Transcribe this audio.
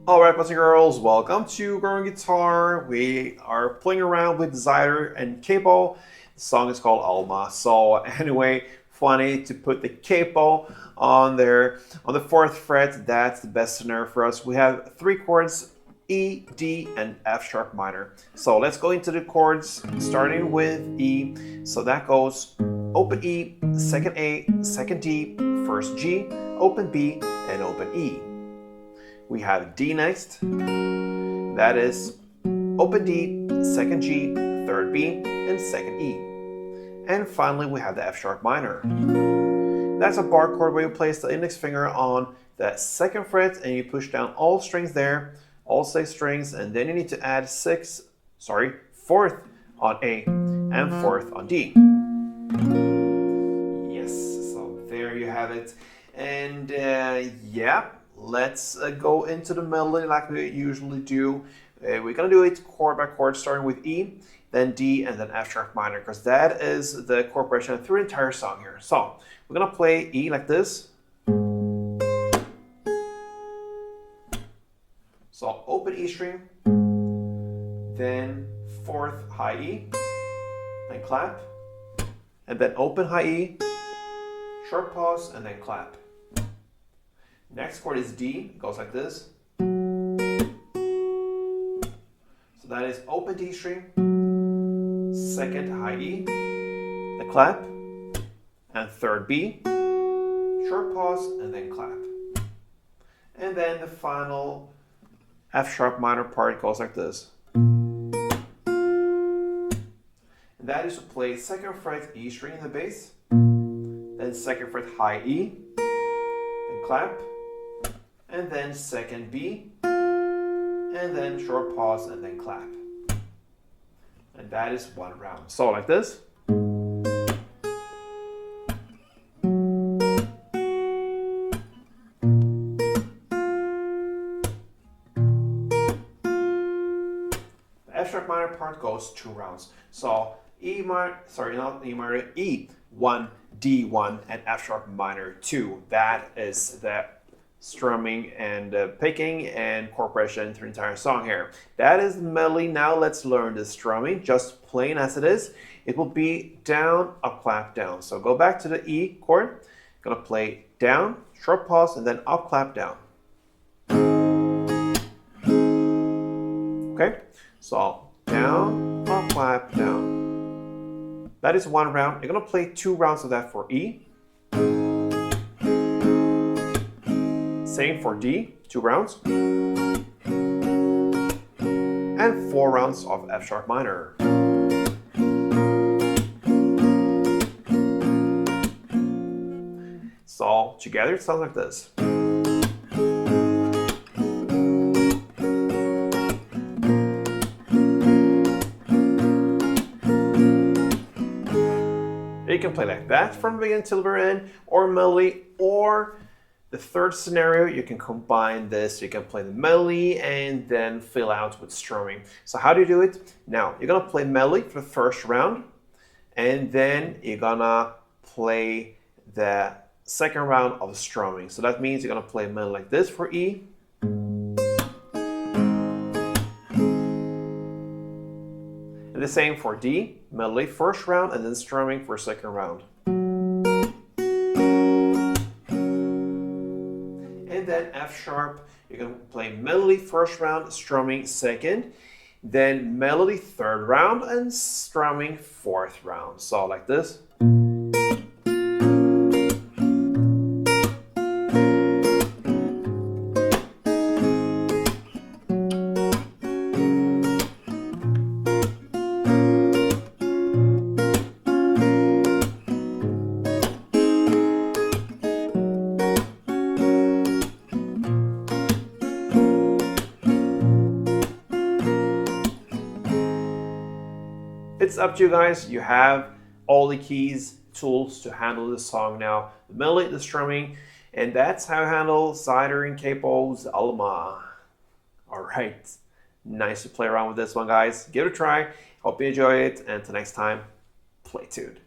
Alright, boys and girls, welcome to Growing Guitar. We are playing around with Zaider and Capo. The song is called Alma. So anyway, funny to put the capo on there. On the 4th fret, that's the best snare for us. We have 3 chords, E, D, and F sharp minor. So let's go into the chords, starting with E. So that goes open E, second A, second D, first G, open B, and open E. We have D next, that is open D, second G, third B, and second E. And finally we have the F sharp minor. That's a bar chord where you place the index finger on the 2nd fret and you push down all strings there, all 6 strings, and then you need to add 4th on A and 4th on D. Yes, so there you have it. And yeah. Let's go into the melody like we usually do. We're gonna do it chord by chord, starting with E, then D, and then F sharp minor, because that is the chord progression through the entire song here. So we're gonna play E like this. So open E string, then 4th high E, then clap, and then open high E, short pause, and then clap. Next chord is D, it goes like this. So that is open D string, 2nd high E, the clap, and 3rd B, short pause, and then clap. And then the final F sharp minor part goes like this. And that is to play 2nd fret E string in the bass, then 2nd fret high E, then clap, and then 2nd B, and then short pause, and then clap. And that is 1 round. So like this. The F sharp minor part goes 2 rounds. So E minor, not E minor, E, 1, D1, and F sharp minor 2. That is the strumming and picking and chord progression through the entire song here. That is the melody. Now let's learn the strumming, just plain as it is. It will be down, up, clap, down. So go back to the E chord. Gonna play down, short pause, and then up, clap, down. Okay, so down, up, clap, down. That is 1 round. You're gonna play 2 rounds of that for E. Same for D, 2 rounds. And 4 rounds of F sharp minor. So together it sounds like this. You can play like that from the beginning till the very end, or melody, or the 3rd scenario, you can combine this. You can play the melody and then fill out with strumming. So how do you do it? Now, you're gonna play melody for the 1st round, and then you're gonna play the 2nd round of strumming. So that means you're gonna play melody like this for E. And the same for D, melody 1st round, and then strumming for 2nd round. And then F sharp, you can play melody 1st round, strumming 2nd, then melody 3rd round, and strumming 4th round. So like this. It's up to you guys. You have all the keys, tools to handle this song now. The melody, the strumming, and that's how I handle Zaider and Capo's Alma. Alright, nice to play around with this one, guys. Give it a try. Hope you enjoy it, and until next time, play tuned.